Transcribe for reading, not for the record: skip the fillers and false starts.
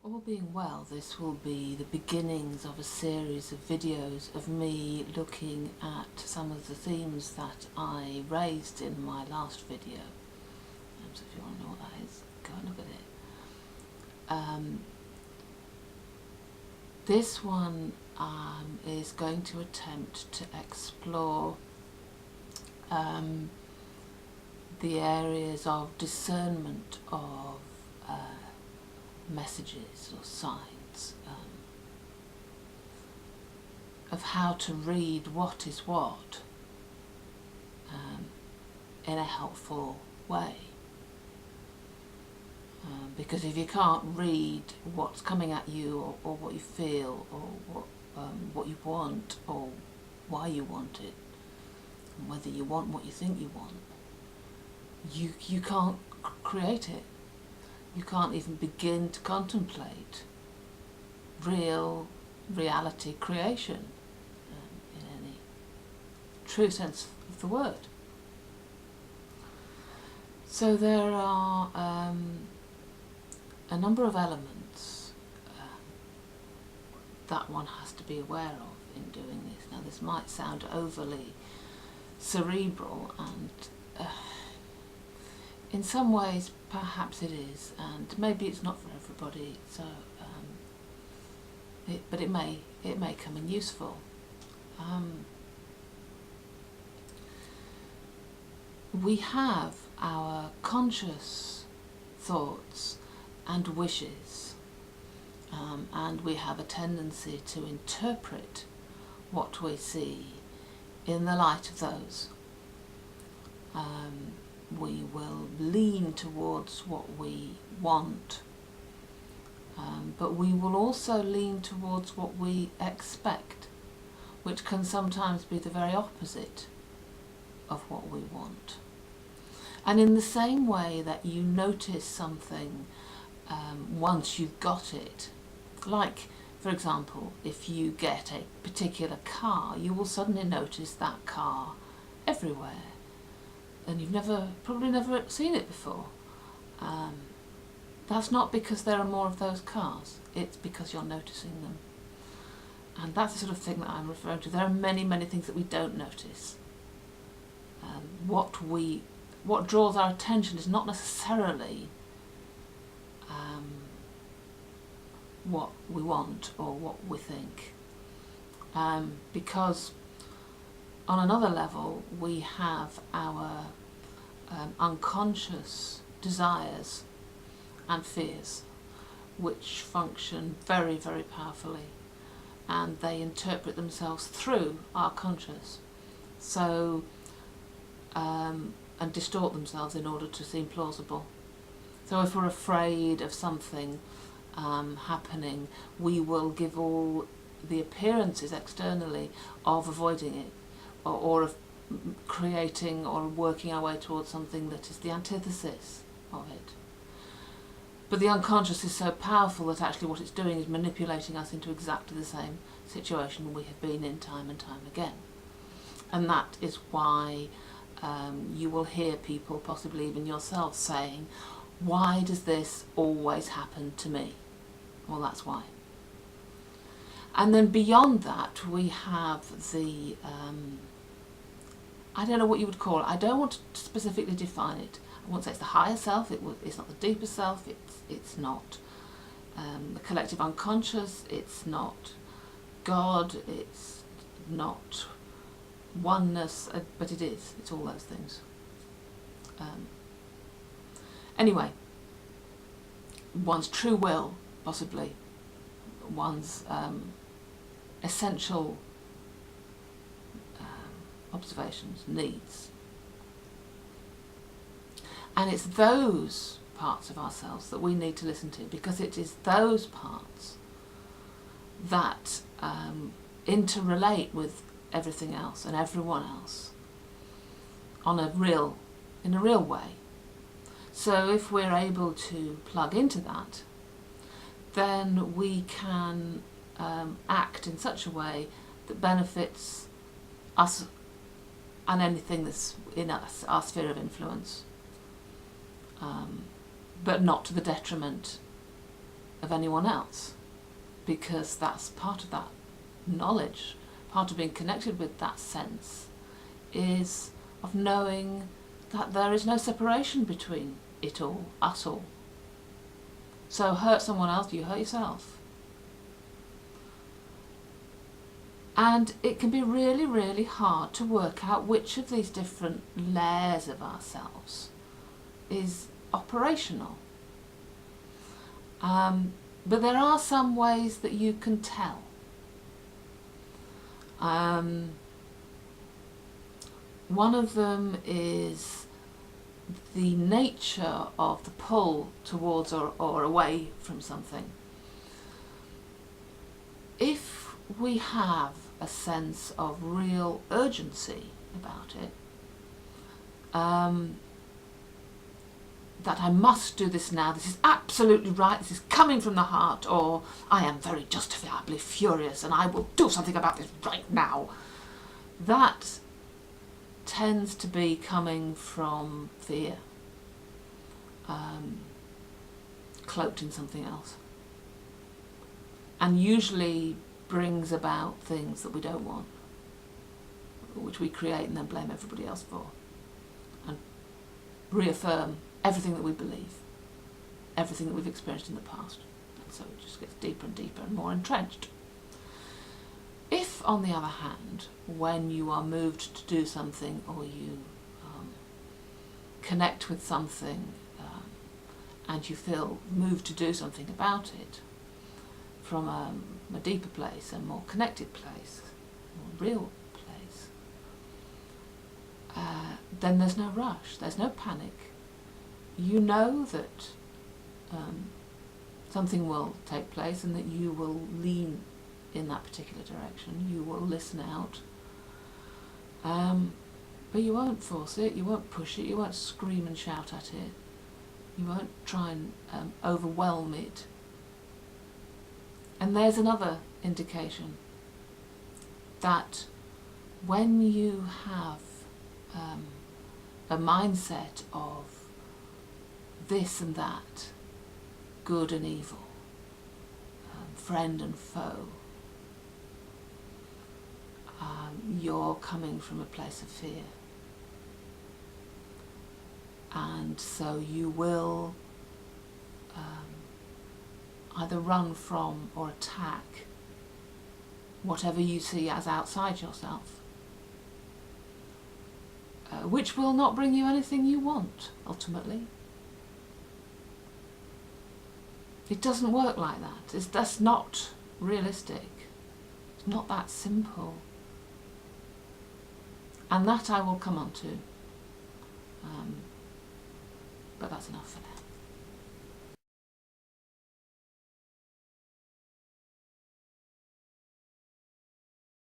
All being well, this will be the beginnings of a series of videos of me looking at some of the themes that I raised in my last video. So if you want to know what that is, go and look at it. This one is going to attempt to explore the areas of discernment of messages or signs, of how to read what is what in a helpful way. Because if you can't read what's coming at you, or what you feel, or what you want, or why you want it, and whether you want what you think you want, you can't create it. You can't even begin to contemplate reality creation in any true sense of the word. So there are a number of elements that one has to be aware of in doing this. Now, this might sound overly cerebral, and in some ways perhaps it is, and maybe it's not for everybody, so but it may come in useful. We have our conscious thoughts and wishes, and we have a tendency to interpret what we see in the light of those. We will lean towards what we want, but we will also lean towards what we expect, which can sometimes be the very opposite of what we want. And in the same way that you notice something once you've got it, like, for example, if you get a particular car, you will suddenly notice that car everywhere, and you've probably never seen it before. That's not because there are more of those cars, it's because you're noticing them. And that's the sort of thing that I'm referring to. There are many, many things that we don't notice. What draws our attention is not necessarily what we want or what we think, because on another level we have our unconscious desires and fears, which function very, very powerfully, and they interpret themselves through our conscious, so and distort themselves in order to seem plausible. So if we're afraid of something happening, we will give all the appearances externally of avoiding it, or of creating or working our way towards something that is the antithesis of it. But the unconscious is so powerful that actually what it's doing is manipulating us into exactly the same situation we have been in time and time again. And that is why you will hear people, possibly even yourself, saying, "Why does this always happen to me?" Well, that's why. And then beyond that, we have the I don't know what you would call it. I don't want to specifically define it. I won't say it's the higher self. It's not the deeper self. It's not the collective unconscious. It's not God. It's not oneness. But it is. It's all those things. Anyway, one's true will, possibly, one's essential observations, needs. And it's those parts of ourselves that we need to listen to, because it is those parts that interrelate with everything else and everyone else in a real way. So if we're able to plug into that, then we can act in such a way that benefits us and anything that's in our sphere of influence, but not to the detriment of anyone else, because that's part of that knowledge, part of being connected with that sense is of knowing that there is no separation between it all, us all. So hurt someone else, you hurt yourself. And it can be really, really hard to work out which of these different layers of ourselves is operational. But there are some ways that you can tell. One of them is the nature of the pull towards or away from something. If we have a sense of real urgency about it, that I must do this now, this is absolutely right, this is coming from the heart, or I am very justifiably furious and I will do something about this right now, that tends to be coming from fear, cloaked in something else, and usually brings about things that we don't want, which we create and then blame everybody else for, and reaffirm everything that we believe, everything that we've experienced in the past, and so it just gets deeper and deeper and more entrenched. If, on the other hand, when you are moved to do something, or you connect with something and you feel moved to do something about it from a deeper place, a more connected place, a more real place, then there's no rush, there's no panic. You know that something will take place and that you will lean in that particular direction, you will listen out, but you won't force it, you won't push it, you won't scream and shout at it, you won't try and overwhelm it. And there's another indication that when you have a mindset of this and that, good and evil, friend and foe, you're coming from a place of fear. And so you will either run from or attack whatever you see as outside yourself, which will not bring you anything you want, ultimately. It doesn't work like that. That's not realistic. It's not that simple. And that I will come on to. But that's enough for now.